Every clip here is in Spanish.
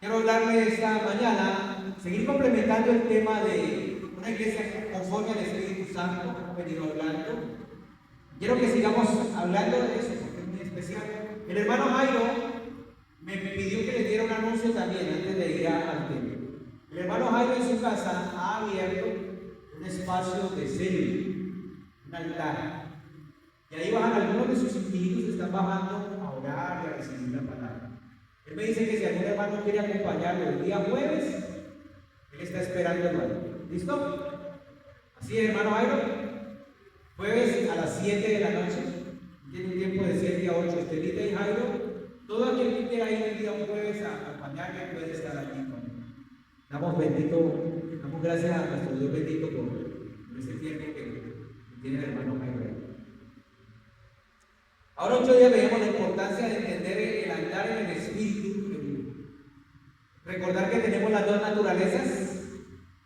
Quiero hablarle esta mañana, seguir complementando el tema de una iglesia conforme al Espíritu Santo, como hemos venido hablando. Quiero que sigamos hablando de eso, porque es muy especial. El hermano Jairo me pidió que le diera un anuncio también antes de ir al tema. El hermano Jairo en su casa ha abierto un espacio de célula, un altar. Y ahí bajan algunos de sus individuos, están bajando a orar y a recibir la palabra. Él me dice que si algún hermano quiere acompañarlo el día jueves, él está esperando, hermano. ¿Listo? Así es, hermano Jairo. Jueves a las 7 de la noche. Tiene un tiempo de 7 a 8. Estelita y Jairo. Todo aquel que quiera ir el día jueves a acompañarle puede estar aquí con él. Damos gracias a nuestro Dios bendito por ese tiempo que tiene el hermano Jairo. Ahora 8 días veremos la importancia de entender el andar en el Espíritu. Recordar que tenemos las dos naturalezas.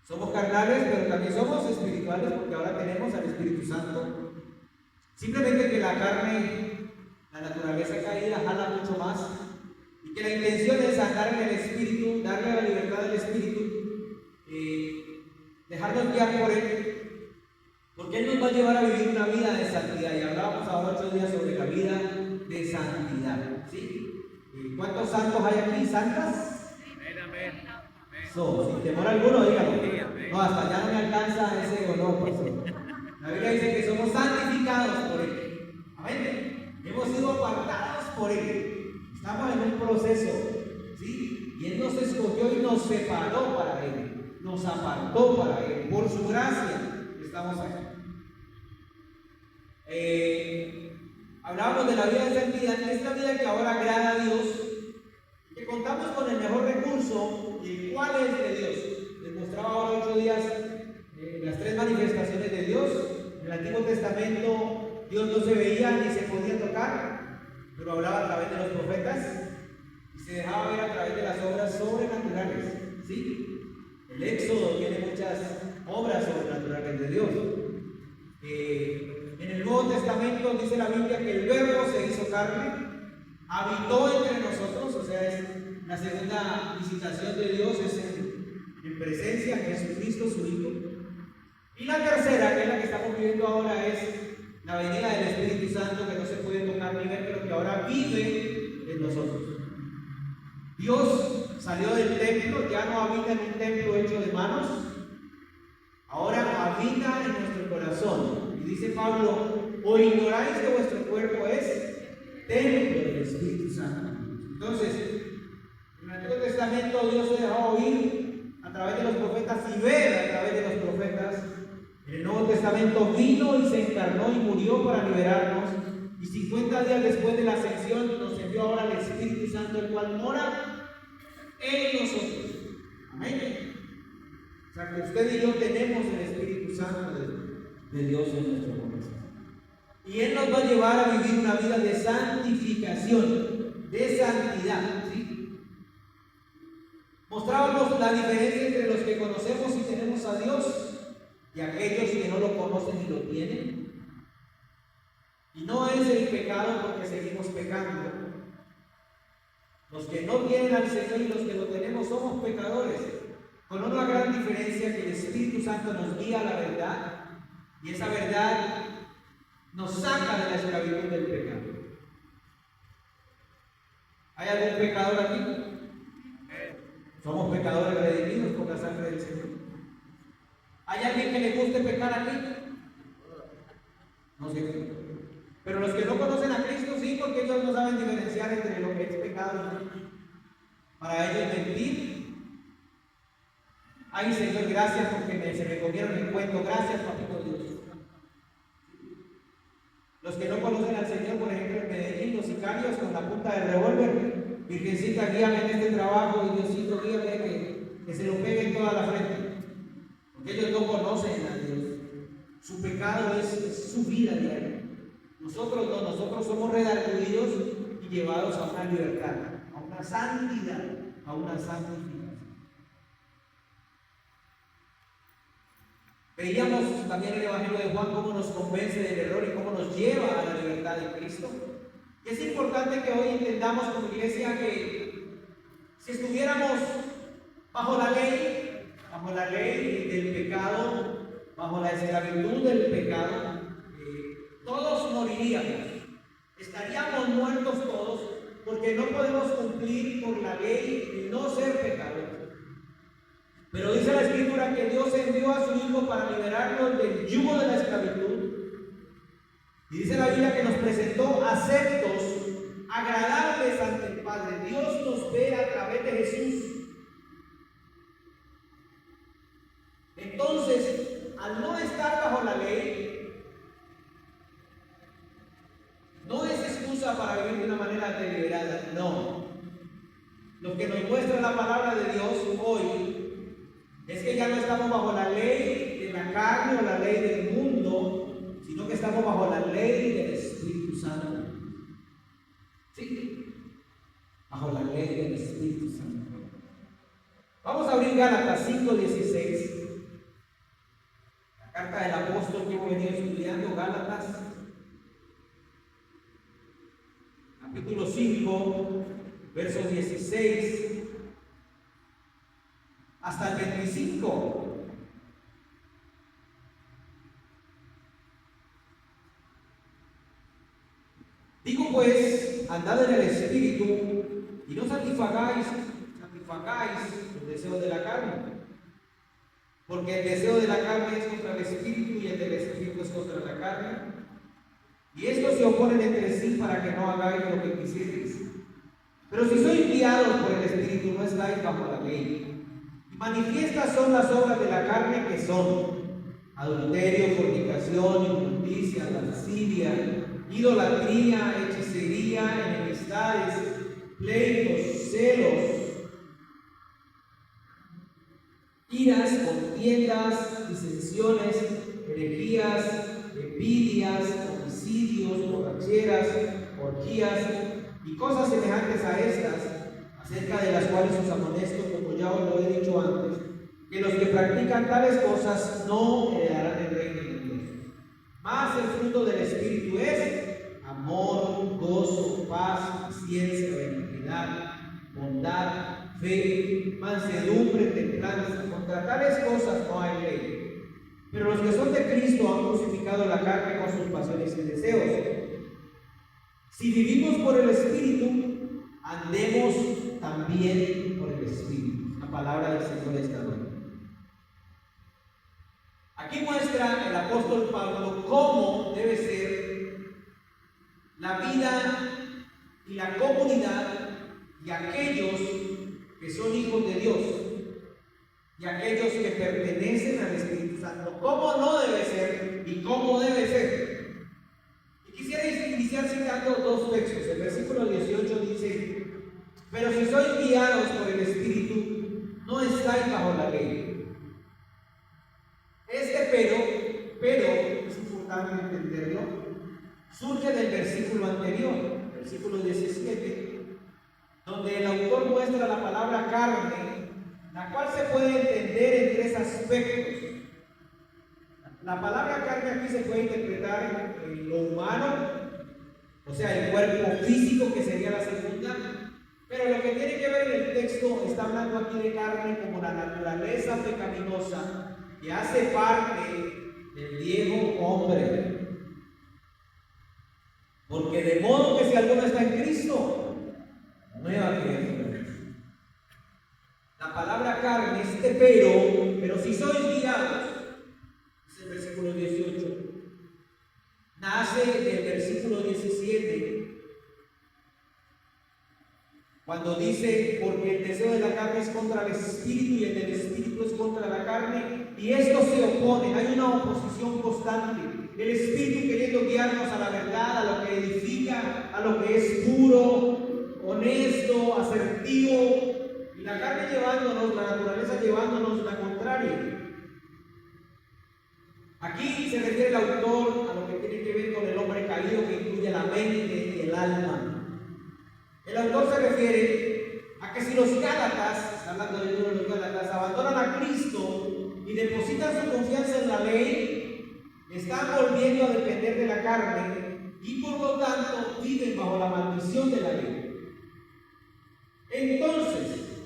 Somos carnales, pero también somos espirituales, porque ahora tenemos al Espíritu Santo. Simplemente que la carne, la naturaleza caída, jala mucho más. Y que la intención es andar en el Espíritu, darle la libertad al Espíritu, dejarnos guiar por Él. Porque Él nos va a llevar a vivir una vida de santidad. Y hablábamos ahora 8 días sobre la vida de santidad. ¿Sí? ¿Cuántos santos hay aquí? ¿Santas? Amén. Sin temor alguno, dígalo. No, hasta ya no me alcanza ese honor, pastor. La Biblia dice que somos santificados por Él. Amén. Hemos sido apartados por Él. Estamos en un proceso. ¿Sí? Y Él nos escogió y nos separó para Él. Nos apartó para Él. Por su gracia estamos aquí. Hablábamos de la vida de santidad, es la vida que ahora agrada a Dios, que contamos con el mejor recurso, y el cual es de Dios. Les mostraba ahora 8 días las 3 manifestaciones de Dios. En el Antiguo Testamento Dios no se veía ni se podía tocar, pero hablaba a través de los profetas y se dejaba ver a través de las obras sobrenaturales. ¿Sí? El Éxodo tiene muchas obras sobrenaturales de Dios. En el Nuevo Testamento dice la Biblia que el Verbo se hizo carne, habitó entre nosotros, o sea, es la segunda visitación de Dios, es en presencia de Jesucristo, su Hijo. Y la tercera, que es la que estamos viviendo ahora, es la venida del Espíritu Santo, que no se puede tocar ni ver, pero que ahora vive en nosotros. Dios salió del templo, ya no habita en un templo hecho de manos, ahora habita en nuestro corazón. Y dice Pablo: ¿o ignoráis que vuestro cuerpo es templo del Espíritu Santo? Entonces, en el Antiguo Testamento Dios se dejó oír a través de los profetas y ver a través de los profetas. En el Nuevo Testamento vino y se encarnó y murió para liberarnos. Y 50 días después de la ascensión nos envió ahora el Espíritu Santo, el cual mora en nosotros. Amén. O sea que usted y yo tenemos el Espíritu Santo de Dios en nuestro corazón. Y Él nos va a llevar a vivir una vida de santificación, de santidad. ¿Sí? Mostrábamos la diferencia entre los que conocemos y tenemos a Dios y aquellos que no lo conocen y lo tienen. Y no es el pecado porque seguimos pecando. Los que no tienen al Señor y los que lo tenemos somos pecadores, con una gran diferencia, que el Espíritu Santo nos guía a la verdad, y esa verdad nos saca de la esclavitud del pecado. ¿Hay algún pecador aquí? Somos pecadores redimidos por la sangre del Señor. ¿Hay alguien que le guste pecar aquí? No sé. Pero los que no conocen a Cristo sí, porque ellos no saben diferenciar entre lo que es pecado y no. Para ellos mentir. Ay, Señor, gracias porque se me comieron el cuento. Gracias, papito Dios. Los que no conocen al Señor, por ejemplo, en Medellín, los sicarios con la punta del revólver: Virgencita, guíame en este trabajo, y Diosito, guíame que se lo pegue en toda la frente. Porque ellos no conocen a Dios. Su pecado es su vida diaria. Nosotros no, nosotros somos redarguidos y llevados a una libertad, a una santidad, a una santificación. Veíamos también el Evangelio de Juan cómo nos convence del error y cómo nos lleva a la libertad de Cristo. Y es importante que hoy entendamos como iglesia que Si estuviéramos bajo la ley del pecado, bajo la esclavitud del pecado, todos moriríamos. Estaríamos muertos todos, porque no podemos cumplir por la ley y no ser pecadores. Pero dice la Escritura que Dios envió a su Hijo para liberarnos del yugo de la esclavitud. Y dice la Biblia que nos presentó aceptos, agradables ante el Padre. Dios nos ve a través de Jesús. Entonces, al no estar bajo la ley, no es excusa para vivir de una manera deliberada, no. Lo que nos muestra la palabra de Dios hoy es que ya no estamos bajo la ley de la carne o la ley del mundo, sino que estamos bajo la ley del Espíritu Santo. Sí, bajo la ley del Espíritu Santo. Vamos a abrir Gálatas 5:16. La carta del apóstol que hemos venido estudiando, Gálatas, capítulo 5, versos 16 hasta el 25. Digo pues, andad en el Espíritu y no satisfagáis los deseos de la carne, porque el deseo de la carne es contra el Espíritu y el del Espíritu es contra la carne, y estos se oponen entre sí para que no hagáis lo que quisierais. Pero si sois guiados por el Espíritu, no estáis bajo la ley. Y manifiestas son las obras de la carne, que son adulterio, fornicación, injusticia, lascivia, idolatría, hechicería, enemistades, pleitos, celos, iras, contiendas, disensiones, herejías, envidias, homicidios, borracheras, orgías y cosas semejantes a estas, acerca de las cuales os amonesto, como ya os lo he dicho antes, que los que practican tales cosas no heredarán el reino de Dios. Mas el fruto del Espíritu es amor, gozo, paz, paciencia, benignidad, bondad, fe, mansedumbre, templanza. Contra tales cosas no hay ley. Pero los que son de Cristo han crucificado la carne con sus pasiones y deseos. Si vivimos por el Espíritu, andemos también por el Espíritu. La palabra del Señor está hoy. Aquí muestra el apóstol Pablo cómo debe ser la vida y la comunidad y aquellos que son hijos de Dios y aquellos que pertenecen al Espíritu Santo. ¿Cómo no debe ser y cómo debe ser? Y quisiera iniciar citando dos textos. El versículo 18 dice: pero si sois guiados por el Espíritu, no estáis bajo la ley. Este pero es importante entenderlo, surge del versículo anterior, versículo 17, donde el autor muestra la palabra carne, la cual se puede entender en tres aspectos. La palabra carne aquí se puede interpretar en lo humano, o sea, el cuerpo físico, que sería la segunda, pero lo que tiene que ver en el texto está hablando aquí de carne como la naturaleza pecaminosa que hace parte del viejo hombre. Porque de modo que si alguno está en Cristo, nueva criatura. La palabra carne, pero si sois guiados, es el versículo 18, nace del versículo 17, cuando dice: porque el deseo de la carne es contra el Espíritu y el del Espíritu es contra la carne, y estos se oponen. Hay una oposición constante. El Espíritu queriendo guiarnos a la verdad, a lo que edifica, a lo que es puro, honesto, asertivo, y la carne llevándonos, la naturaleza llevándonos la contraria. Aquí se refiere el autor a lo que tiene que ver con el hombre caído, que incluye la mente y el alma. El autor se refiere a que si los Gálatas, está hablando del libro de los Gálatas, abandonan a Cristo y depositan su confianza en la ley, están volviendo a depender de la carne y por lo tanto viven bajo la maldición de la ley. Entonces,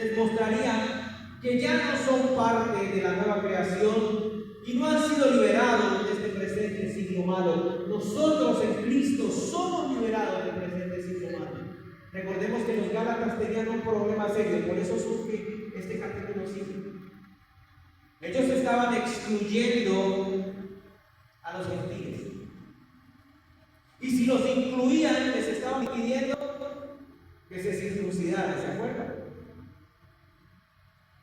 les mostraría que ya no son parte de la nueva creación y no han sido liberados de este presente siglo malo. Nosotros en Cristo somos liberados del presente siglo malo. Recordemos que los Gálatas tenían un problema serio, por eso surge este capítulo 5. Ellos estaban excluyendo a los gentiles. Y si los incluían, les estaban pidiendo que se circuncidaran, ¿se acuerdan?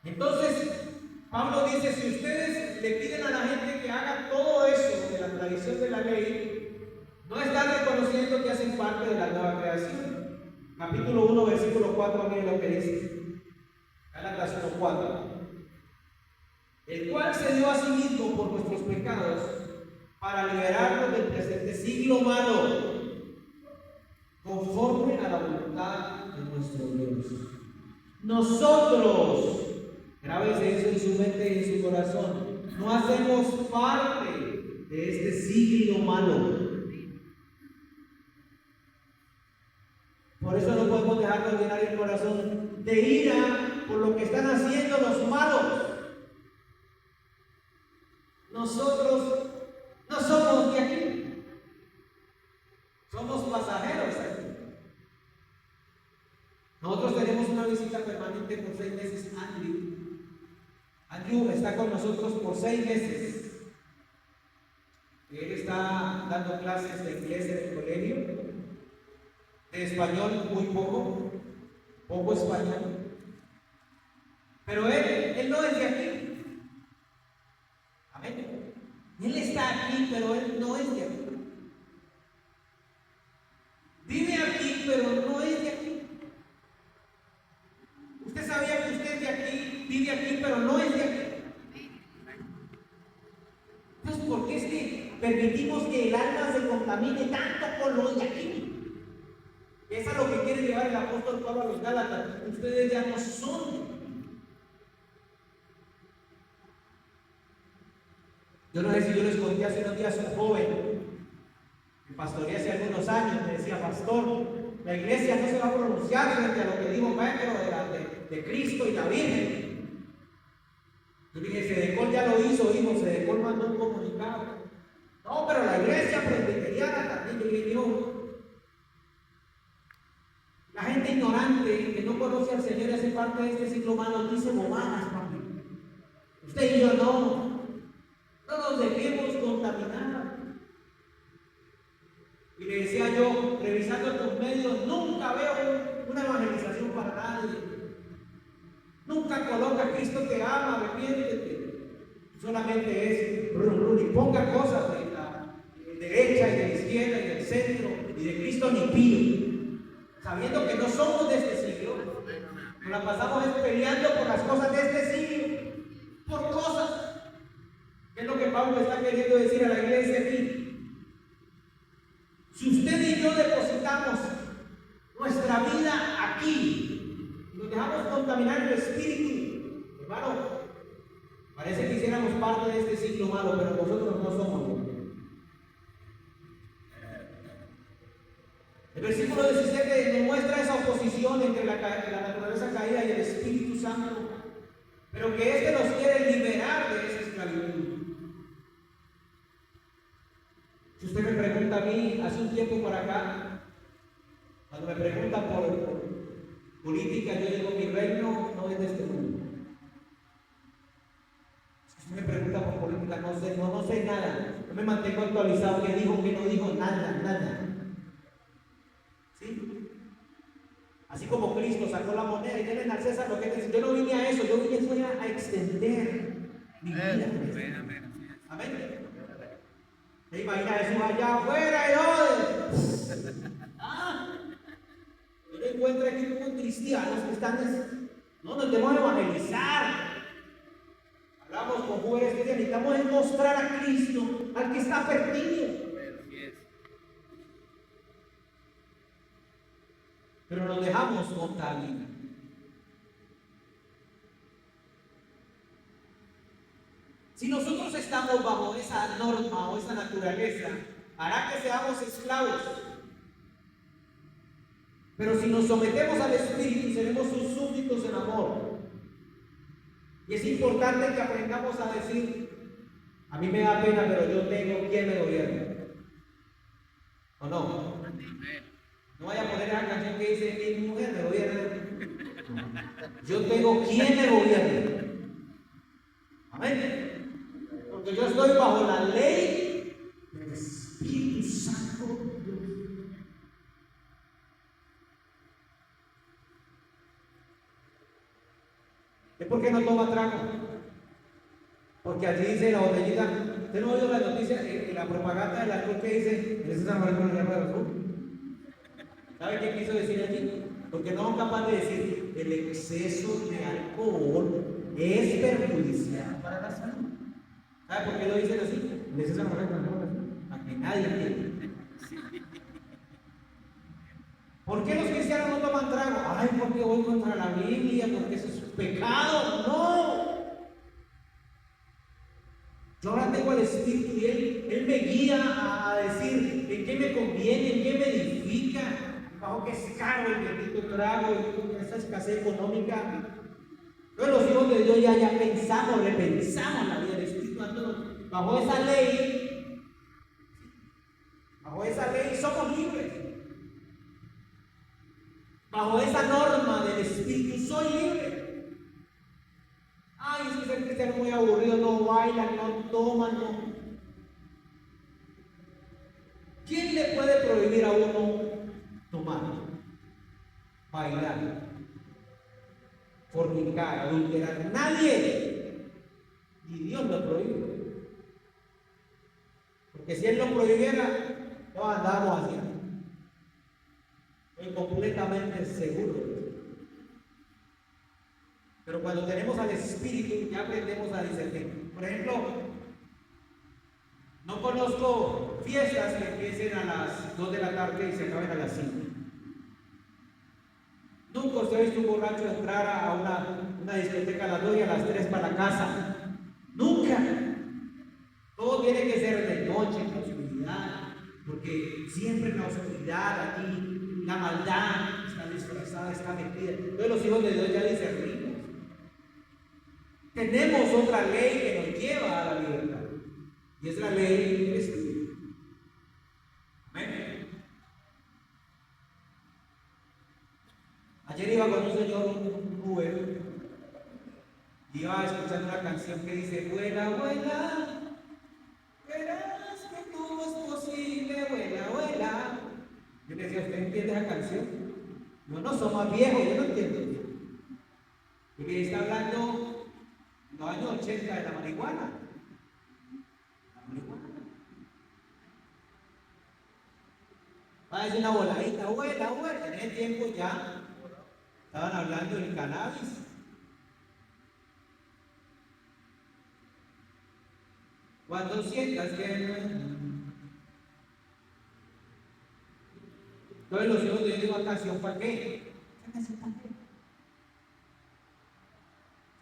Entonces, Pablo dice, si ustedes le piden a la gente que haga todo eso de la tradición de la ley, no están reconociendo que hacen parte de la nueva creación. Capítulo 1, versículo 4, miren lo que dice. Gálatas 1:4. El cual se dio a sí mismo por nuestros pecados para liberarnos del presente siglo malo, conforme a la voluntad de nuestro Dios. Nosotros, grábese eso en su mente y en su corazón, no hacemos parte de este siglo malo. Por eso no podemos dejarnos llenar el corazón de ira por lo que están haciendo los malos. Nosotros no somos de aquí, somos pasajeros aquí. Nosotros tenemos una visita permanente por 6 meses, Andrew. Andrew está con nosotros por 6 meses. Él está dando clases de inglés en el colegio, de español muy poco español. Pero él no es de aquí. Amén. Él está aquí, pero él no es de aquí. Vive aquí, pero no es de aquí. Usted sabía que usted es de aquí, vive aquí, pero no es de aquí. Entonces, ¿por qué es que permitimos que el alma se contamine tanto con lo de aquí? Eso es lo que quiere llevar el apóstol Pablo a los Gálatas. Ustedes ya no son. Yo no sé si yo les conté hace unos días a un joven que pastoreé hace algunos años, me decía, pastor, la iglesia no se va a pronunciar frente a lo que dijo Pedro de Cristo y la Virgen. Yo dije, Sedecol ya lo hizo, Sedecol mandó un comunicado. No, pero la iglesia presbiteriana también. Yo dije, no. La gente ignorante que no conoce al Señor y hace parte de este siglo malo dice bobadas, papi. Usted y yo no. No nos dejemos contaminar. Y le decía yo, revisando tus medios, nunca veo una evangelización para nadie. Nunca coloca Cristo te ama, arrepiéntete. Solamente es y ponga cosas de la derecha y de la izquierda y del centro y de Cristo ni pío. Sabiendo que no somos de este siglo, nos la pasamos peleando por las cosas de este siglo, por cosas. ¿Qué es lo que Pablo está queriendo decir a la iglesia aquí? Si usted y yo depositamos nuestra vida aquí, y nos dejamos contaminar el espíritu, hermano, parece que hiciéramos parte de este siglo malo, pero nosotros no somos. El versículo 17 nos muestra esa oposición entre la naturaleza caída y el Espíritu Santo, pero que este nos quiere liberar de esa esclavitud. Si usted me pregunta a mí, hace un tiempo para acá, cuando me preguntan por política, yo digo, mi reino no es de este mundo. Si usted me pregunta por política, no sé nada. No me mantengo actualizado, qué dijo, qué no dijo, nada. ¿Sí? Así como Cristo sacó la moneda y denle al César lo que es. Yo no vine a eso, yo vine a extender mi vida. Amén. ¿Se imagina Jesús allá afuera, Herodes? Yo no encuentro aquí como cristianos que están. No nos debemos evangelizar. Hablamos con jóvenes que necesitamos mostrar a Cristo al que está perdido. Pero nos dejamos contaminar. Si nosotros estamos bajo esa norma o esa naturaleza, hará que seamos esclavos. Pero si nos sometemos al Espíritu, seremos sus súbditos en amor. Y es importante que aprendamos a decir, a mí me da pena, pero yo tengo quien me gobierna. ¿O no? No vaya a poner la canción que dice, mi mujer me gobierna. Yo tengo quien me gobierna. Amén. Porque yo estoy bajo la ley del Espíritu Santo de Dios. ¿Es por qué no toma trago? Porque allí dice la botellita. ¿Usted no ha oído la noticia, la propaganda del alcohol que dice, necesitan hablar con el alcohol del alcohol? ¿Sabe qué quiso decir allí? Porque no son capaces de decir, el exceso de alcohol es perjudicial para la salud. ¿Sabe por qué lo dicen así? Necesitan hablar con el alcohol, para que nadie entienda. ¿Por qué los cristianos no toman trago? Ay, porque voy contra la Biblia, porque eso es pecado. No. Yo ahora tengo al Espíritu y Él me guía a decir en qué me conviene, en qué me edifica, bajo que es caro el bendito trago y con esa escasez económica. Entonces los hijos de Dios ya pensamos, repensamos la vida del Espíritu Santo. Bajo esa ley somos libres. Bajo esa norma del Espíritu soy libre. Ay, es que ser cristiano muy aburrido, no bailan, no toman, no. ¿Quién le puede prohibir a uno tomar, bailar, fornicar, adulterar? Nadie. Y Dios lo prohíbe. Porque si Él lo prohibiera, no andamos así. Estoy completamente seguro. Pero cuando tenemos al Espíritu, ya aprendemos a discernir. Por ejemplo, no conozco fiestas que empiecen a las 2 de la tarde y se acaben a las 5. Nunca usted ha visto un borracho entrar a una discoteca a las 2 y a las 3 para la casa. Nunca. Todo tiene que ser de noche, en la oscuridad, porque siempre en la oscuridad aquí la maldad está disfrazada, está metida. Entonces los hijos de Dios ya discernimos. Tenemos otra ley que nos lleva a la libertad, y es la ley del Espíritu. Amén. Ayer iba con un señor, un Uber, y iba escuchando una canción que dice, vuela, vuela, verás que todo es posible, vuela, vuela. Yo le decía, ¿usted entiende esa canción? No soy más viejo, yo no entiendo. Porque está hablando en los años 80 de la marihuana. La marihuana. Va a decir una voladita, vuela, vuela. En ese tiempo ya estaban hablando del cannabis. Cuando sientas que... Entonces los hijos de Dios digo, canción para qué.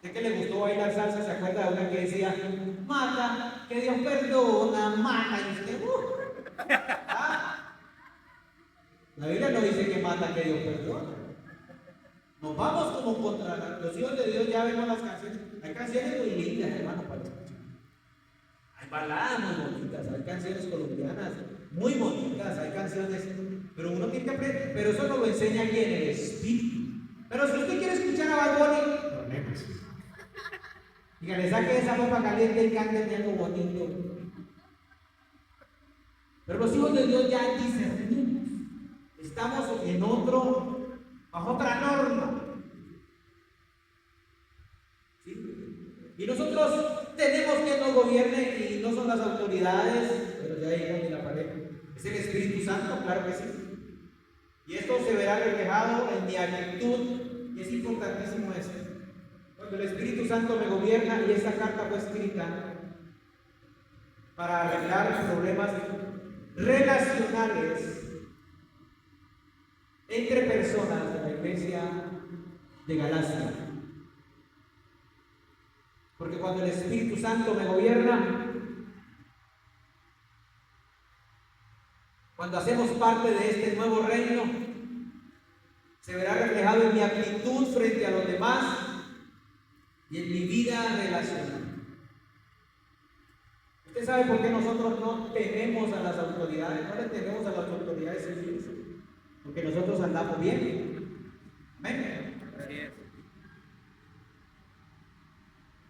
¿De qué le gustó bailar salsa? ¿Se acuerda de una que decía, mata, que Dios perdona, mata? Y usted, ¿ah? La Biblia no dice que mata, que Dios perdona. Nos vamos como contra los hijos de Dios, ya vemos las canciones. Hay canciones muy lindas, hermano, para escuchar. Hay baladas muy bonitas, hay canciones colombianas muy bonitas, hay canciones, pero uno tiene que aprender, pero eso nos lo enseña aquí en el Espíritu. Pero si usted quiere escuchar a Bad Bunny, problemas. Dígale, saque esa ropa caliente y cante algo bonito. Pero los hijos de Dios ya discernimos. Estamos bajo otra norma. ¿Sí? Y nosotros tenemos que nos gobierne y no son las autoridades, pero ya dijimos en la pared. Es el Espíritu Santo, claro que sí. Y esto se verá reflejado en mi actitud, y es importantísimo esto. Cuando el Espíritu Santo me gobierna, y esta carta fue escrita para arreglar problemas relacionales entre personas de la iglesia de Galacia. Porque cuando el Espíritu Santo me gobierna, cuando hacemos parte de este nuevo reino, se verá reflejado en mi actitud frente a los demás, y en mi vida relacional. ¿Usted sabe por qué nosotros no tememos a las autoridades? No le tememos a las autoridades civiles. Porque nosotros andamos bien. Amén. Así es.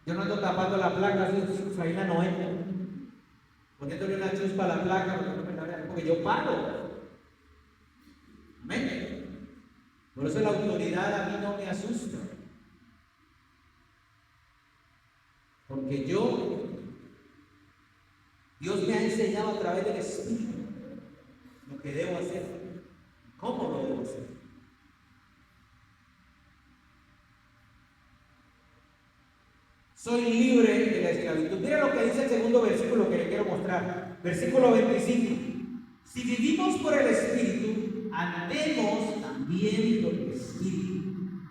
Yo no ando tapando la placa, soy la 90. Poniéndole una chuspa a la placa, porque yo pago. Amén. Por eso la autoridad a mí no me asusta. Porque Dios me ha enseñado a través del Espíritu lo que debo hacer, cómo lo debo hacer. Soy libre de la esclavitud. Mira lo que dice el segundo versículo que le quiero mostrar. Versículo 25. Si vivimos por el Espíritu, andemos también por el Espíritu.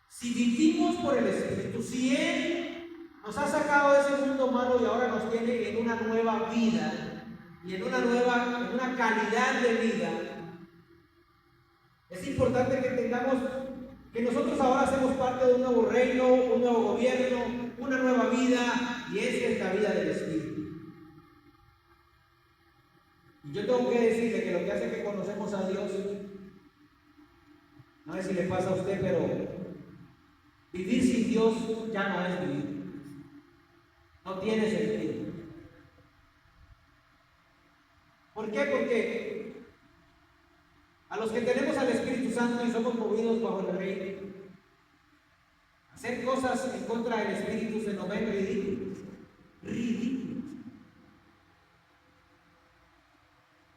Si vivimos por el Espíritu, si Él nos ha sacado de ese mundo malo y ahora nos tiene en una nueva vida y en una calidad de vida, es importante que entendamos que nosotros ahora hacemos parte de un nuevo reino, un nuevo gobierno, una nueva vida, y esa es la vida del Espíritu. Y yo tengo que decirle que lo que hace que conocemos a Dios, no sé si le pasa a usted, pero vivir sin Dios ya no es vivir. No tiene sentido. ¿Por qué? Porque a los que tenemos al Espíritu Santo y somos movidos bajo el Rey, hacer cosas en contra del Espíritu se nos ven ridículos. Ridículos.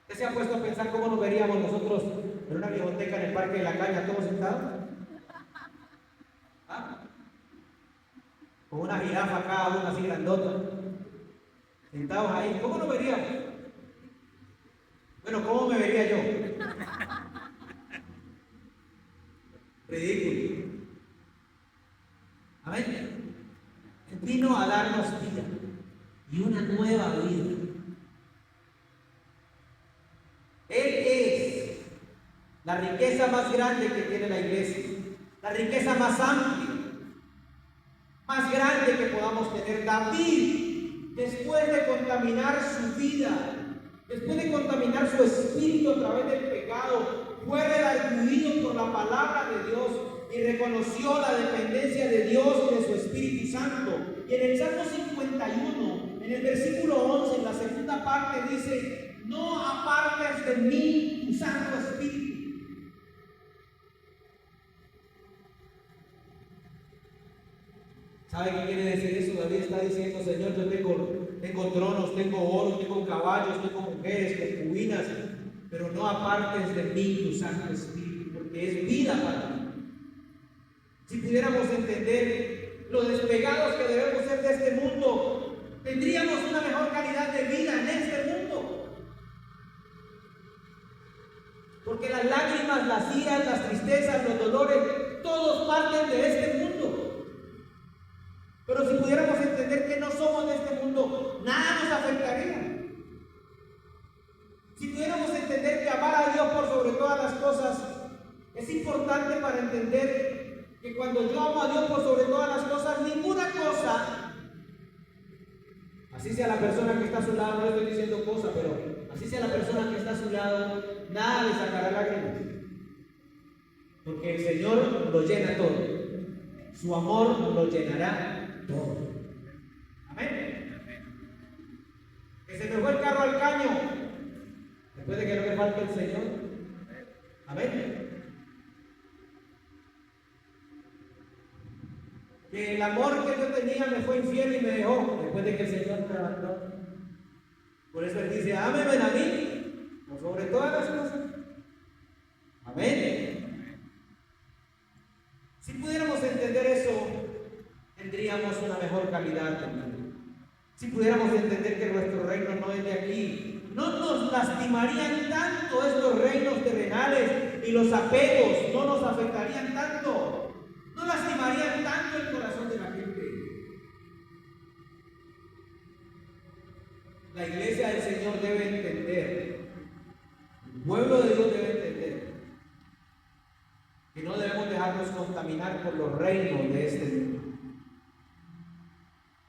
¿Usted se ha puesto a pensar cómo nos veríamos nosotros en una biblioteca en el Parque de la Caña, todos sentados? ¿Ah? Con una jirafa cada uno así grandota, sentados ahí. ¿Cómo nos veríamos? Bueno, ¿cómo me vería yo? Ridículo. Amén. Él vino a darnos vida y una nueva vida. Él es la riqueza más grande que tiene la iglesia, la riqueza más amplia, más grande que podamos tener. David, después de contaminar su vida, después de contaminar su espíritu a través del pecado, fue redarguido por la palabra de Dios y reconoció la dependencia de Dios y de su Espíritu Santo. Y en el Salmo 51, en el versículo 11, en la segunda parte dice: no apartes de mí tu Santo Espíritu. ¿Sabe qué quiere decir eso? David está diciendo: Señor, yo tengo tronos, tengo oro, tengo caballos, tengo mujeres, concubinas, pero no apartes de mí tu Santo Espíritu, porque es vida para mí. Si pudiéramos entender lo despegados que debemos ser de este mundo, tendríamos una mejor calidad de vida en este mundo. Porque las lágrimas, las iras, las tristezas, los dolores, todos parten de este mundo. Pero si pudiéramos entender que no somos de este mundo, nada nos afectaría. Si pudiéramos entender que amar a Dios por sobre todas las cosas es importante para entender que cuando yo amo a Dios por sobre todas las cosas, ninguna cosa, así sea la persona que está a su lado, no estoy diciendo cosas, pero así sea la persona que está a su lado, nada le sacará lágrimas. Porque el Señor lo llena todo. Su amor lo llenará todo. Amén. Que se me fue el carro al caño, después de que no me falte el Señor. Amén. Que el amor que yo tenía me fue infiel y me dejó, después de que el Señor me abandonó. Por eso Él dice: ámeme a mí por sobre todas las cosas. Amén. Si pudiéramos entender eso, tendríamos una mejor calidad de vida. Si pudiéramos entender que nuestro reino no es de aquí, no nos lastimarían tanto estos reinos terrenales y los apegos no nos afectarían tanto. No lastimarían tanto el corazón de la gente. La iglesia del Señor debe entender, el pueblo de Dios debe entender que no debemos dejarnos contaminar por los reinos de este mundo.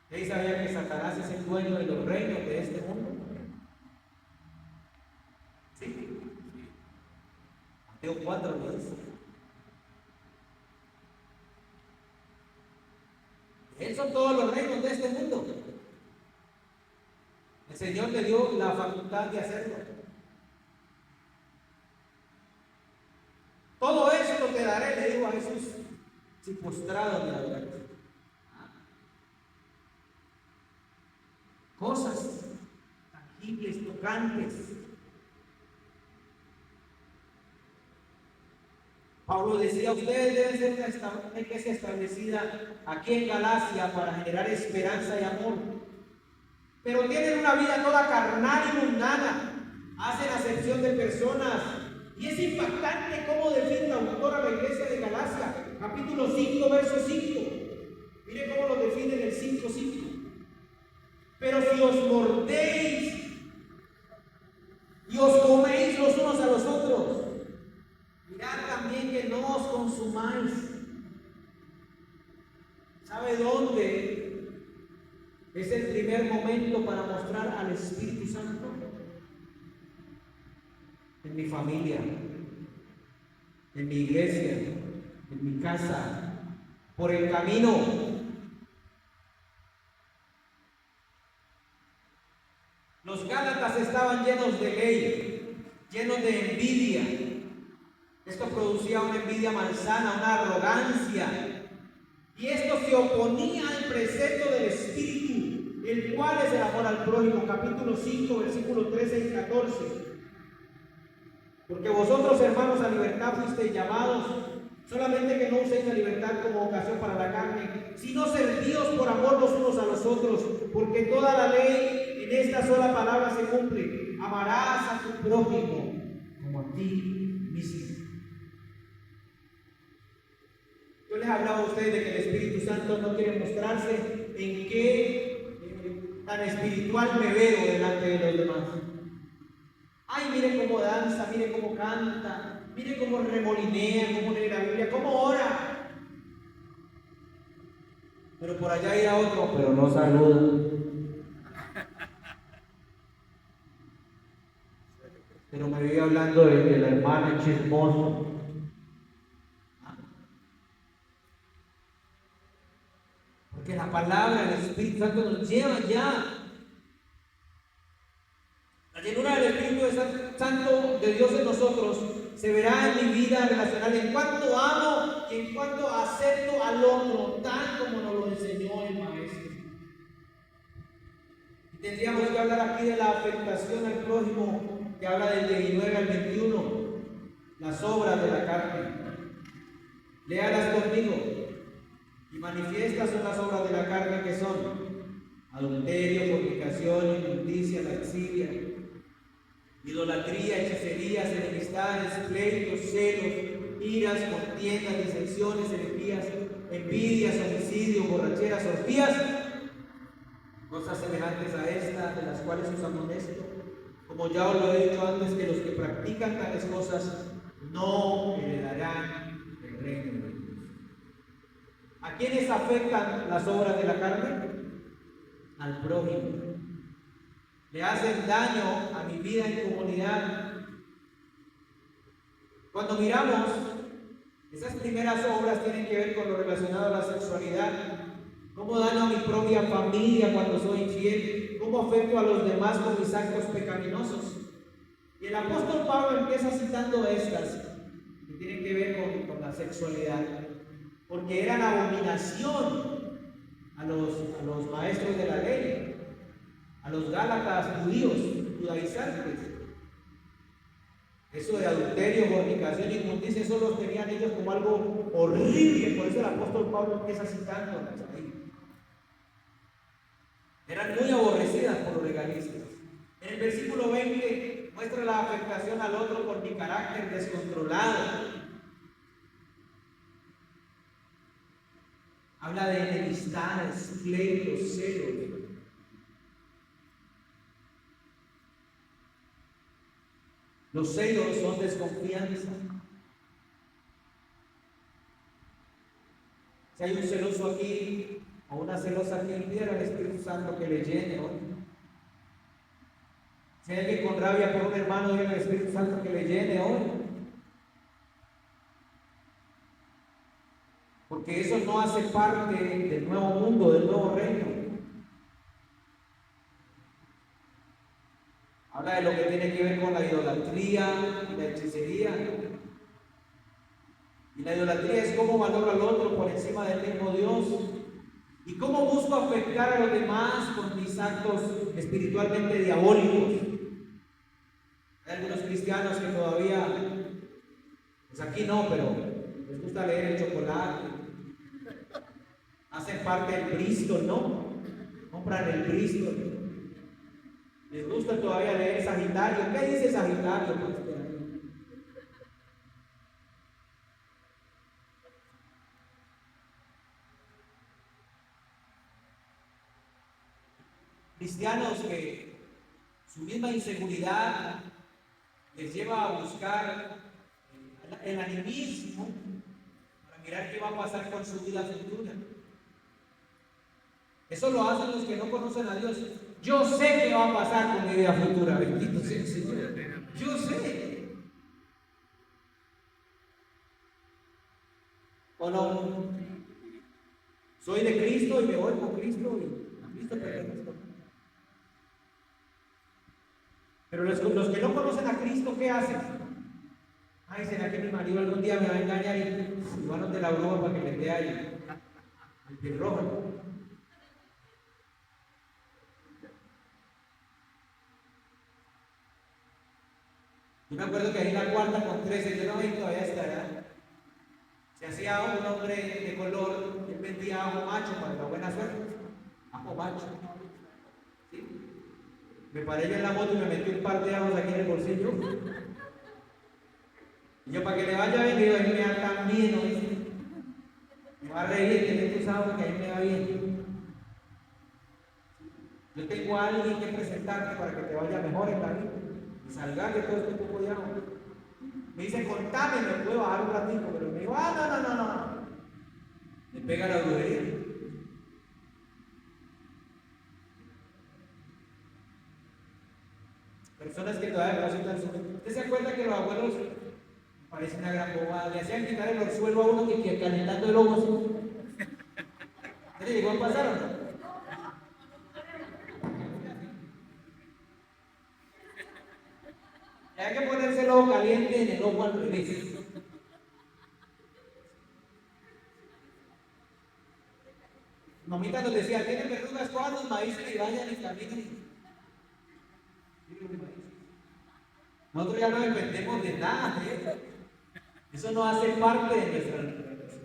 ¿Ustedes sabían que Satanás es el dueño de los reinos de este mundo? Sí. Mateo 4 lo dice. Él son todos los reinos de este mundo. El Señor le dio la facultad de hacerlo. Todo esto te daré, le digo a Jesús, si postrado me adorares. Cosas tangibles, tocantes. Pablo decía, ustedes deben ser una iglesia establecida aquí en Galacia para generar esperanza y amor. Pero tienen una vida toda carnal y mundana. Hacen acepción de personas. Y es impactante cómo define el autor a la iglesia de Galacia. Capítulo 5, verso 5. Mire cómo lo define en el 5:5. Pero si os mordéis y os coméis los unos a los otros, mirad también que no os consumáis. ¿Sabe dónde es el primer momento para mostrar al Espíritu Santo? En mi familia, en mi iglesia, en mi casa, por el camino. Los Gálatas estaban llenos de ley, llenos de envidia. Esto producía una envidia malsana, una arrogancia. Y esto se oponía al precepto del Espíritu, el cual es el amor al prójimo. Capítulo 5, versículos 13 y 14. Porque vosotros, hermanos, a libertad fuisteis llamados, solamente que no uséis la libertad como ocasión para la carne, sino servíos por amor los unos a los otros, porque toda la ley en esta sola palabra se cumple: amarás a tu prójimo como a ti mismo. Yo les hablaba a ustedes de que el Espíritu Santo no quiere mostrarse en qué tan espiritual me veo delante de los demás. Ay, mire cómo danza, mire cómo canta, mire cómo remolinea, cómo lee la Biblia, cómo ora. Pero por allá irá otro, pero no saluda. Pero me vive hablando de la hermana chismoso. Porque la palabra del Espíritu Santo nos lleva ya. La llenura del Espíritu Santo de Dios en nosotros se verá en mi vida relacional en cuanto amo y en cuanto acepto al otro, tal como nos lo enseñó el Maestro. Y tendríamos que hablar aquí de la afectación al prójimo, que habla del 19 al 21, las obras de la carne. Léalas conmigo. Y manifiestas son las obras de la carne, que son adulterio, fornicación, inmundicia, lascivia, idolatría, hechicerías, enemistades, pleitos, celos, iras, contiendas, disensiones, herejías, envidias, homicidios, borracheras, orgías, cosas semejantes a estas, de las cuales os amonesto, como ya os lo he dicho antes, que los que practican tales cosas no heredarán el reino de Dios. ¿A quiénes afectan las obras de la carne? Al prójimo. Le hacen daño a mi vida en comunidad. Cuando miramos, esas primeras obras tienen que ver con lo relacionado a la sexualidad. ¿Cómo daño a mi propia familia cuando soy infiel? ¿Cómo afecto a los demás con mis actos pecaminosos? Y el apóstol Pablo empieza citando estas, que tienen que ver con la sexualidad, porque eran abominación a los maestros de la ley, a los gálatas judíos, judaizantes. Eso de adulterio, fornicación, inmundicia, eso los tenían ellos como algo horrible. Por eso el apóstol Pablo empieza citándolas ahí. Eran muy aborrecidas por los legalistas. En el versículo 20 muestra la afectación al otro por mi carácter descontrolado. Habla de enemistades, pleitos, celos. Los celos son desconfianza. Si hay un celoso aquí, a una celosa quien pidiera al Espíritu Santo que le llene hoy. Si hay alguien con rabia por un hermano, diga al Espíritu Santo que le llene hoy. Porque eso no hace parte del nuevo mundo, del nuevo reino. Habla de lo que tiene que ver con la idolatría y la hechicería. Y la idolatría es cómo valoro al otro por encima del mismo Dios. Y cómo busco afectar a los demás con mis actos espiritualmente diabólicos. Hay algunos cristianos que todavía, pues aquí no, pero les gusta leer el chocolate. Hacen parte del Bristol, ¿no? Compran el Bristol. Les gusta todavía leer Sagitario. ¿Qué dice Sagitario? Cristianos que su misma inseguridad les lleva a buscar el animismo para mirar qué va a pasar con su vida futura. Eso lo hacen los que no conocen a Dios. Yo sé qué va a pasar con mi vida futura, bendito sea el Señor. Yo sé. ¿O no? Soy de Cristo y me voy con Cristo y a Cristo pertenezco. Pero los que no conocen a Cristo, ¿qué hacen? Ay, ¿será que mi marido algún día me va a engañar y van de la broma para que me dé ahí el pirrojo? Yo me acuerdo que ahí en la cuarta con 13, yo no vi todavía esta edad. Se hacía un hombre de color, él vendía ajo macho para la buena suerte. Ajo macho. ¿Sí? Me paré yo en la moto y me metí un par de ajos aquí en el bolsillo. Y yo, para que le vaya bien, digo, ahí me da tan bien, ¿no? Me va a reír, que tú sabes que ahí me va bien. Yo tengo a alguien que presentarte para que te vaya mejor en la vida y salgar de todo este poco de agua. Me dice, contame, me puedo bajar un ratito, pero me dijo, no. Me pega la brujería. Personas que todavía no aceptan su mente. ¿Usted se acuerda que los abuelos, parece una gran bobada, le hacían quitar el orzuelo a uno que calentando el ojo? ¿Qué le llegó a pasar o no? Hay que ponerse el ojo caliente en el ojo al revés. Mamita nos decía, tienen verrugas, cojan los maíces y vayan y caminen. Nosotros ya no dependemos de nada, ¿eh? Eso no hace parte de nuestra relación.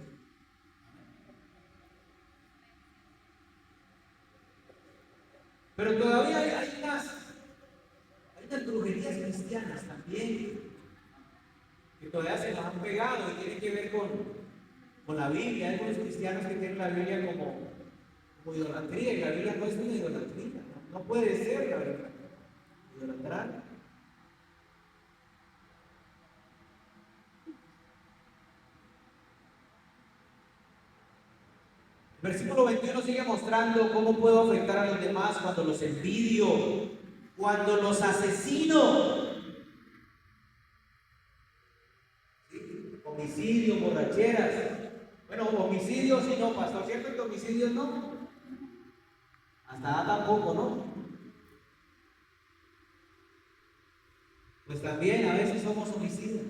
Pero todavía hay unas brujerías cristianas también, que todavía se nos han pegado y tienen que ver con la Biblia. Hay algunos cristianos que tienen la Biblia como idolatría, y la Biblia no es una idolatría, no puede ser la Biblia idolatrar. El versículo 21 sigue mostrando cómo puedo afectar a los demás cuando los envidio, cuando los asesino. ¿Sí? Homicidio, borracheras. Bueno, homicidios sí no, pastor, ¿cierto que homicidios no? Hasta tampoco, ¿no? Pues también a veces somos homicidas.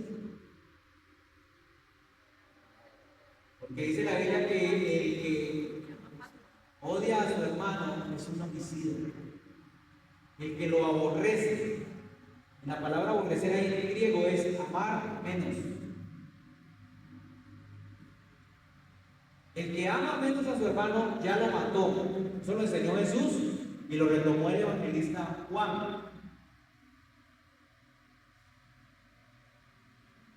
Porque dice la Biblia que el que odia a su hermano es un homicida. El que lo aborrece, la palabra aborrecer ahí en el griego es amar menos. El que ama menos a su hermano ya lo mató. Eso lo enseñó Jesús y lo retomó el evangelista Juan.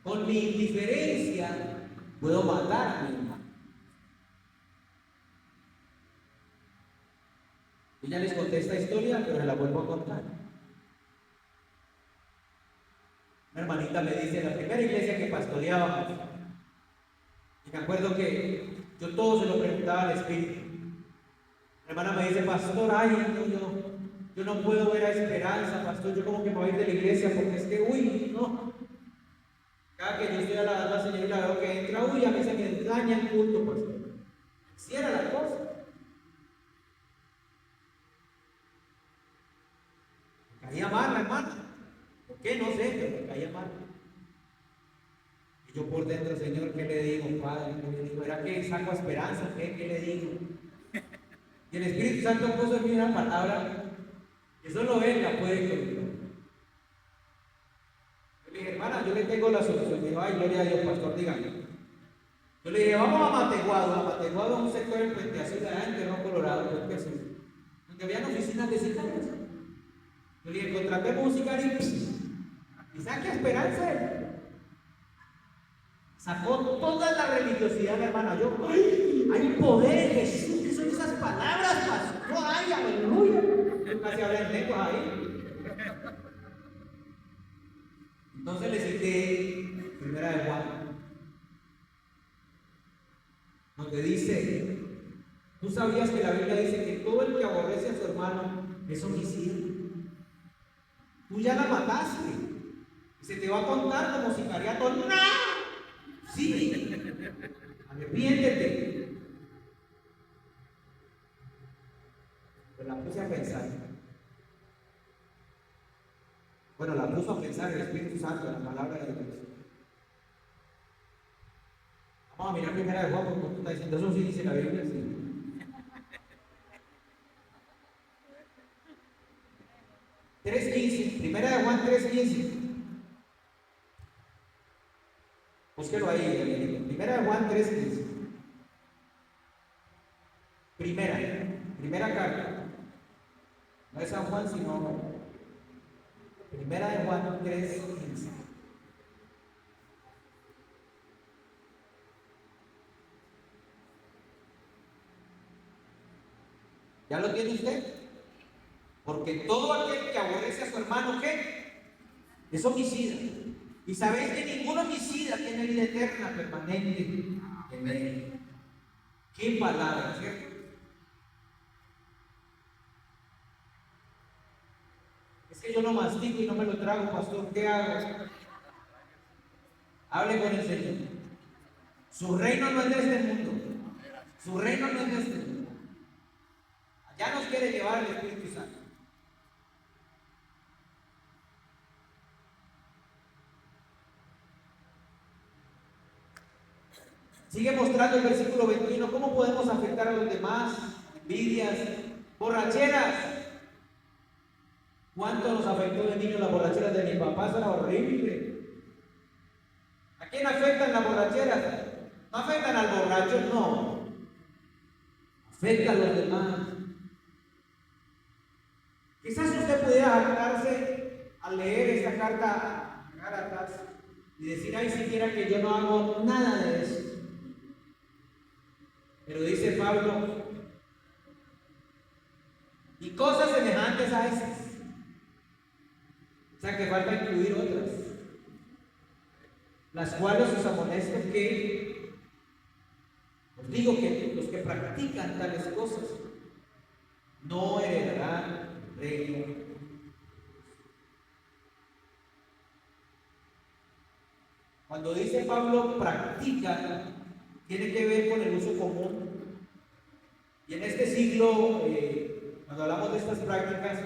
Con mi indiferencia puedo matar a mi hermano. Yo ya les conté esta historia, pero se la vuelvo a contar. Una hermanita me dice, en la primera iglesia que pastoreábamos, y me acuerdo que yo todo se lo preguntaba al Espíritu. La hermana me dice, pastor, ay, no, yo no puedo ver a Esperanza, pastor, yo como que me voy a ir de la iglesia porque es que, uy, no. Cada que yo estoy alabando al Señor y la veo que entra, uy, a mí se me daña el culto, pastor. Así era la cosa. Me caía mal la hermana. ¿Por qué? No sé, pero me caía mal. Y yo por dentro, Señor, ¿qué le digo, Padre? ¿Qué le digo? ¿Era que saco esperanza? ¿Qué le digo? Y el Espíritu Santo puso en mí una palabra que solo Él la puede controlar. Yo le dije, hermana, yo le tengo la solución. Me dijo, ay, gloria a Dios, pastor, dígame. Yo le dije, vamos a Mateguado. A Mateguado es un sector en Puente Azul, allá en Terrón, Colorado, Puente Azul, donde habían oficinas de sicarios. Yo le dije, contratemos un sicario y saque esperanza. Sacó toda la religiosidad, hermana. Yo, ¡ay! Hay poder en Jesús, que son esas palabras, pastor. ¡Ay, aleluya! Yo casi hablé en lenguas ahí. Entonces le cité Primera de Juan, donde dice, ¿tú sabías que la Biblia dice que todo el que aborrece a su hermano es homicida? Tú ya la mataste. Y se te va a contar como sicariato. ¡No! Sí, arrepiéntete. Pero la puse a pensar. Bueno, la puso a pensar el Espíritu Santo, la palabra de Dios. Vamos a mirar Primera de Juan, porque tú estás diciendo, eso sí dice la Biblia, sí. 3:15, Primera de Juan 3:15. Búsquelo ahí, Primera de Juan 3:15. Primera carta. No es San Juan, sino Primera de Juan 3:15. ¿Ya lo tiene usted? Porque todo aquel que aborrece a su hermano, ¿qué? Es homicida. Y sabéis que ningún homicida tiene vida eterna permanente en él. ¿Qué palabra, cierto? Es que yo no mastico y no me lo trago, pastor, ¿qué hago? Hable con el Señor. Su reino no es de este mundo. Su reino no es de este mundo. Allá nos quiere llevar el Espíritu Santo. Sigue mostrando el versículo 21, cómo podemos afectar a los demás, envidias, borracheras. ¿Cuánto nos afectó de niños las borracheras de mi papá? Eso era horrible. ¿A quién afectan las borracheras? ¿No afectan al borracho? No. Afecta a los demás. Quizás usted pudiera jactarse al leer esta carta a Gálatas y decir, ay, siquiera que yo no hago nada de eso. Pero dice Pablo, y cosas semejantes a esas. O sea que falta incluir otras, las cuales os amonesto que, os digo que los que practican tales cosas no heredarán el reino. Cuando dice Pablo practica, tiene que ver con el uso común. Y en este siglo, cuando hablamos de estas prácticas,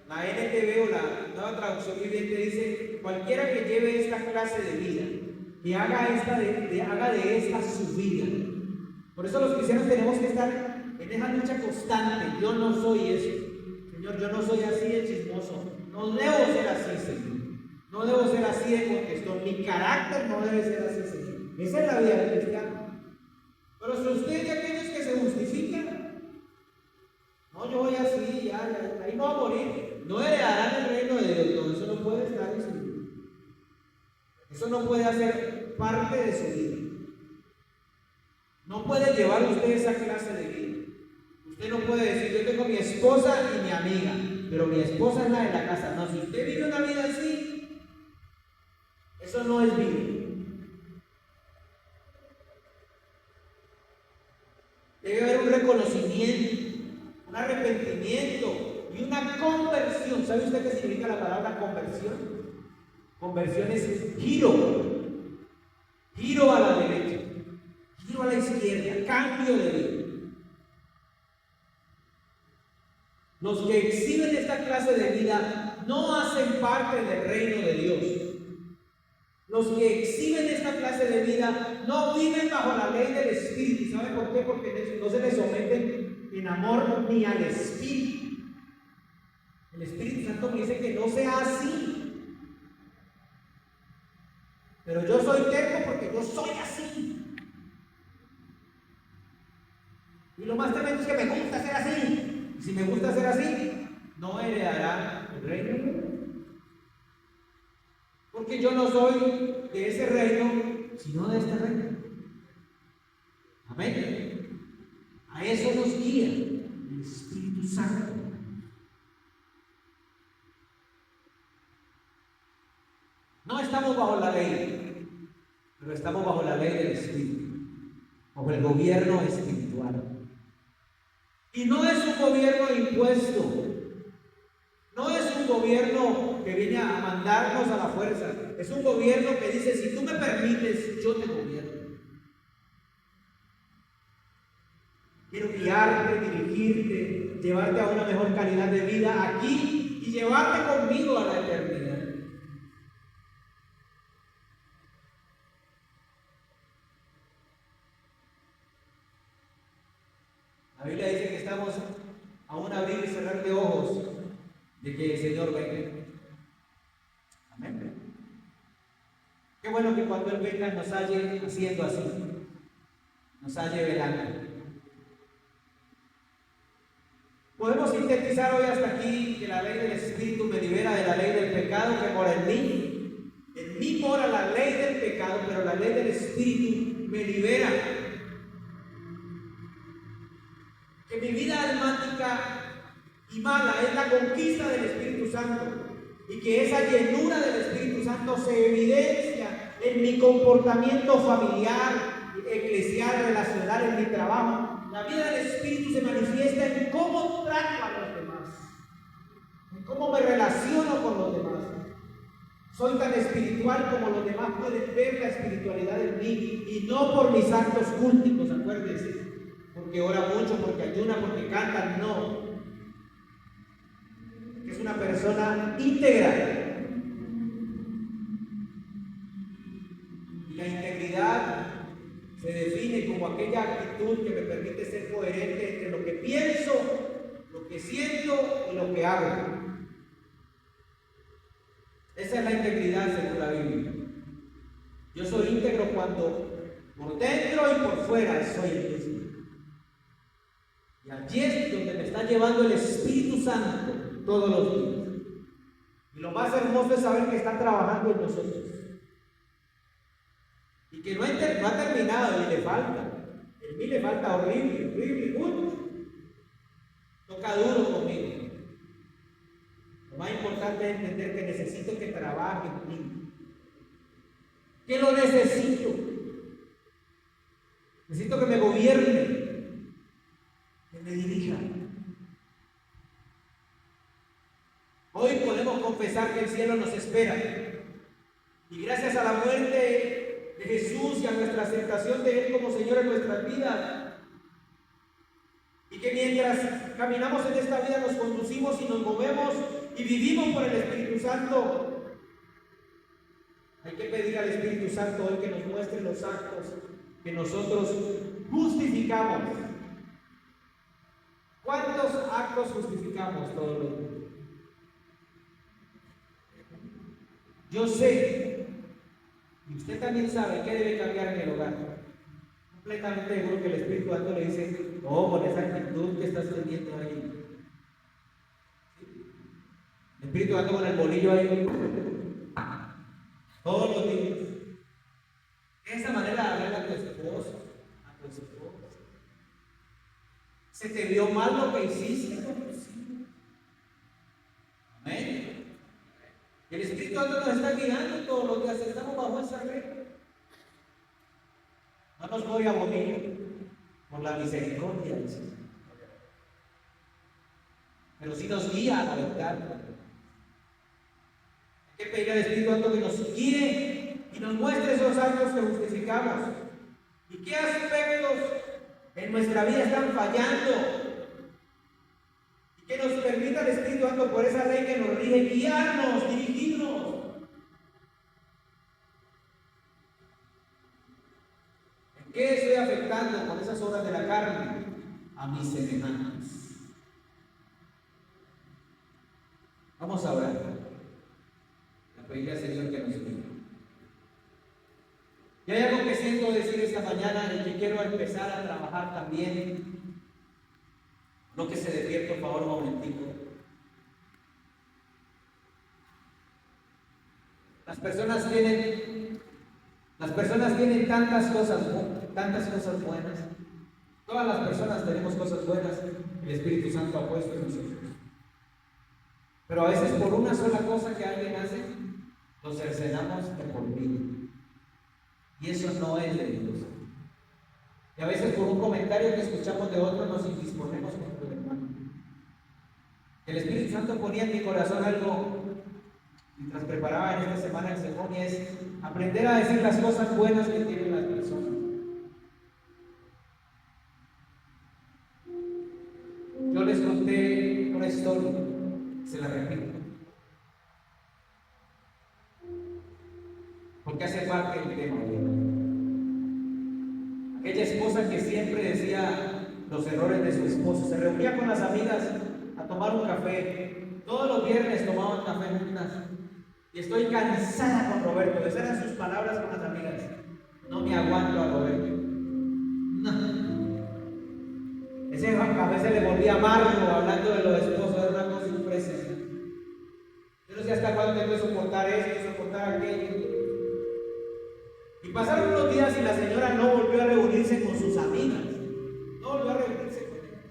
la NTV o la Nueva Traducción Viviente dice, cualquiera que lleve esta clase de vida, que haga de esta su vida. Por eso los cristianos tenemos que estar en esa lucha constante. Yo no soy eso. Señor, yo no soy así de chismoso. No debo ser así, Señor. No debo ser así de contestón. Mi carácter no debe ser así, Señor. Esa es la vida del cristiano. Pero si usted ya aquellos que se justifican, no, yo voy así, ya, ahí no va a morir. No heredarán el reino de Dios. No, eso no puede estar en su vida. Eso no puede hacer parte de su vida. No puede llevar usted esa clase de vida. Usted no puede decir, yo tengo mi esposa y mi amiga, pero mi esposa es la de la casa. No, si usted vive una vida así, eso no es vida. Debe haber un reconocimiento, un arrepentimiento y una conversión. ¿Sabe usted qué significa la palabra conversión? Conversión es giro a la derecha, giro a la izquierda, cambio de vida. Los que exhiben esta clase de vida no hacen parte del reino de Dios. Los que exhiben esta clase de vida no viven bajo la ley del Espíritu. ¿Sabe por qué? Porque no se les someten en amor ni al Espíritu. El Espíritu Santo me dice que no sea así. Pero yo soy terco porque yo soy así. Y lo más tremendo es que me gusta ser así. Y si me gusta ser así, no heredará el reino. Porque yo no soy de ese reino, sino de este reino. Amén. A eso nos guía el Espíritu Santo. No estamos bajo la ley, pero estamos bajo la ley del Espíritu, bajo el gobierno espiritual. Y no es un gobierno impuesto, no es un gobierno que viene a mandarnos a la fuerza, es un gobierno que dice: si tú me permites, yo te gobierno. Quiero guiarte, dirigirte, llevarte a una mejor calidad de vida aquí y llevarte conmigo a la eternidad. La Biblia dice que estamos a un abrir y cerrar de ojos de que el Señor venga. Amén. Qué bueno que cuando Él venga nos halle haciendo así, nos halle velando. Podemos sintetizar hoy hasta aquí que la ley del Espíritu me libera de la ley del pecado que mora en mí. En mí mora la ley del pecado, pero la ley del Espíritu me libera. Que mi vida almática y mala es la conquista del Espíritu Santo y que esa llenura del Espíritu Santo se evidencia en mi comportamiento familiar, eclesial, relacional, en mi trabajo. La vida del Espíritu se manifiesta en cómo trato a los demás, en cómo me relaciono con los demás. Soy tan espiritual como los demás pueden ver la espiritualidad en mí y no por mis actos cúlticos, acuérdense. Porque ora mucho, porque ayuna, porque canta, no. Es una persona íntegra. Y la integridad se define como aquella actitud que me permite ser coherente entre lo que pienso, lo que siento y lo que hago. Esa es la integridad según la Biblia. Yo soy íntegro cuando por dentro y por fuera soy el mismo. Y allí es donde me está llevando el Espíritu Santo todos los días. Y lo más hermoso es saber que está trabajando en nosotros. Y que no ha terminado y le falta. En mí le falta horrible, mucho. Toca duro conmigo. Lo más importante es entender que necesito que trabaje en mí. Que lo necesito. Necesito que me gobierne. Que me dirija. Hoy podemos confesar que el cielo nos espera. Y gracias a la muerte de Jesús y a nuestra aceptación de Él como Señor en nuestras vidas, y que mientras caminamos en esta vida nos conducimos y nos movemos y vivimos por el Espíritu Santo, hay que pedir al Espíritu Santo hoy que nos muestre los actos que nosotros justificamos. ¿Cuántos actos justificamos todos los días? Yo sé, y usted también sabe, qué debe cambiar en el hogar. Completamente seguro que el Espíritu Santo le dice: oh, con esa actitud que estás teniendo ahí. El Espíritu Santo con el bolillo ahí. Todos los días. Esa manera de hablar a tu esposo, a tu esposa. ¿Se te vio mal lo que hiciste? Amén. El Espíritu Santo nos está guiando todos los días. Estamos bajo esa regla. No nos voy a morir por la misericordia del Señor. pero sí nos guía a la verdad. Hay que pedir al Espíritu Santo que nos guíe y nos muestre esos actos que justificamos. ¿Y qué aspectos en nuestra vida están fallando? Y que nos permita el Espíritu Santo por esa ley que nos rige, guiarnos, dirigirnos. ¿En qué estoy afectando con esas obras de la carne? A mis semejantes. Vamos a orar. A pedirle al Señor que nos guíe. Y hay algo que siento decir esta mañana y que quiero empezar a trabajar también. No que se despierte, por favor, un momentito. Las personas tienen tantas cosas buenas. Todas las personas tenemos cosas buenas que el Espíritu Santo ha puesto en nosotros. Pero a veces por una sola cosa que alguien hace, nos cercenamos de por vida. Y eso no es de Dios. Y a veces por un comentario que escuchamos de otro nos indisponemos con el hermano. El Espíritu Santo ponía en mi corazón algo mientras preparaba en esta semana el sermón, y es aprender a decir las cosas buenas que tienen las personas. Yo les conté una historia, se la repito, porque hace parte del tema. Aquella esposa que siempre decía los errores de su esposo, se reunía con las amigas a tomar un café, todos los viernes tomaban café juntas, y estoy cansada con Roberto. Esas eran sus palabras con las amigas: no me aguanto a Roberto. No. Ese café se le volvía amargo hablando de los esposos, era una cosa impresionante. Yo no sé hasta cuándo tengo que soportar esto y soportar aquello. Y pasaron unos días y la señora no volvió a reunirse con sus amigas. No volvió a reunirse con ellas.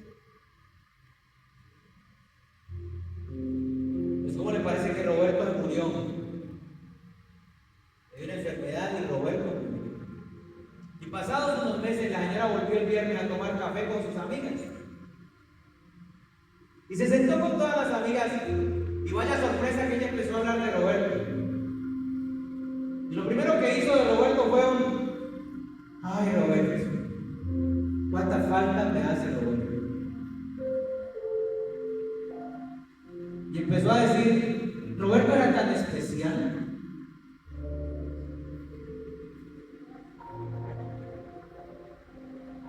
Pues ¿cómo le parece que Roberto murió? Le dio una enfermedad y Roberto murió. Y pasados unos meses la señora volvió el viernes a tomar café con sus amigas. Y se sentó con todas las amigas y vaya sorpresa que ella empezó a hablar de Roberto. Y lo primero que hizo de Roberto fue ay, Roberto, cuánta falta me hace Roberto. Y empezó a decir: Roberto era tan especial.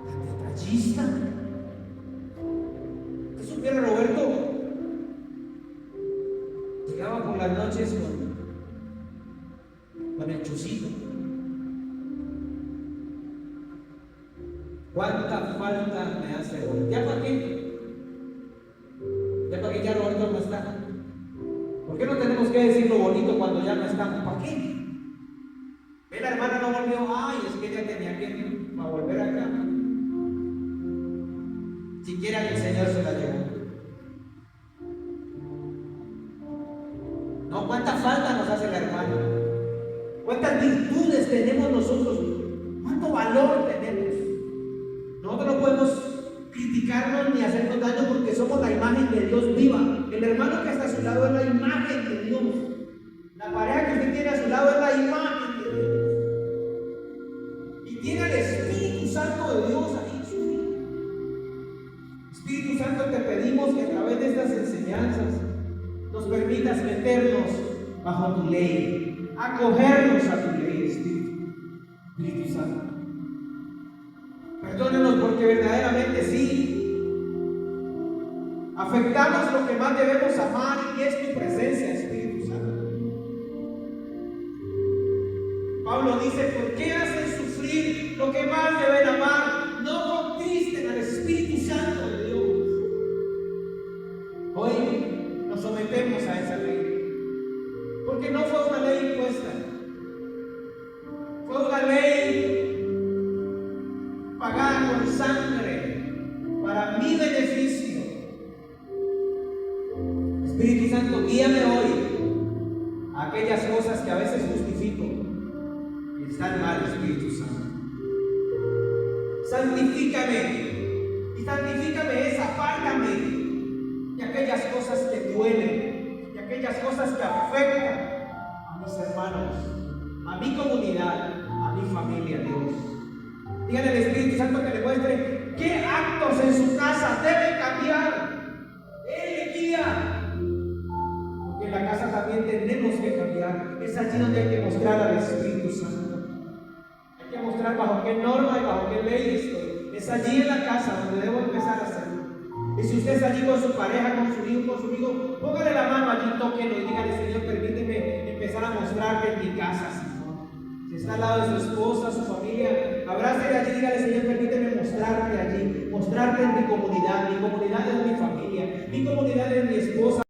Tan detallista. ¿Qué supiera Roberto? Llegaba por las noches con el chusito. ¿Cuánta falta me hace Roberto? ¿Ya para qué? ¿Ya para qué ya Roberto no está? ¿Por qué no tenemos que decir lo bonito cuando ya no estamos? ¿Para qué? Ve, la hermana no volvió. Ay, es que ella tenía que volver acá. Siquiera que el Señor se la llevó. No, ¿cuánta falta nos hace la hermana? ¿Cuántas virtudes tenemos nosotros? ¿Cuánto valor tenemos? Nosotros no podemos criticarnos ni hacernos daño porque somos la imagen de Dios viva. El hermano que está a su lado es la imagen de Dios. La pareja que usted tiene a su lado es la imagen de Dios. Y tiene el Espíritu Santo de Dios ahí en su vida. Espíritu Santo, te pedimos que a través de estas enseñanzas nos permitas meternos bajo tu ley, acogernos a tu ley, Espíritu Santo. Perdónenos porque verdaderamente sí afectamos lo que más debemos amar, y es tu presencia, Espíritu Santo. Pablo dice: ¿por qué hacen sufrir lo que más deben amar? No contristen al Espíritu Santo de Dios. Hoy nos sometemos a esa ley, porque no fue una ley impuesta, fue una ley pagada con sangre para mi beneficio. Espíritu Santo, guíame hoy a aquellas cosas que a veces justifico y están mal. Espíritu Santo, santifícame y santifícame, apártame de aquellas aquellas cosas que duelen, de aquellas cosas que afectan a mis hermanos, a mi comunidad, a mi familia, Dios. Dígale al Espíritu Santo que le muestre qué actos en su casa deben cambiar. Él le guía. Porque en la casa también tenemos que cambiar. Es allí donde hay que mostrar al Espíritu Santo. Hay que mostrar bajo qué norma y bajo qué ley estoy. Es allí en la casa donde debo empezar a hacerlo. Y si usted está allí con su pareja, con su hijo, póngale la mano allí, tóquelo y dígale: Señor, permíteme empezar a mostrarte en mi casa, Señor. Si está al lado de su esposa, su familia, abrácele allí, dígale: Señor, permíteme mostrarte allí, mostrarte en mi comunidad es mi familia, mi comunidad es mi esposa,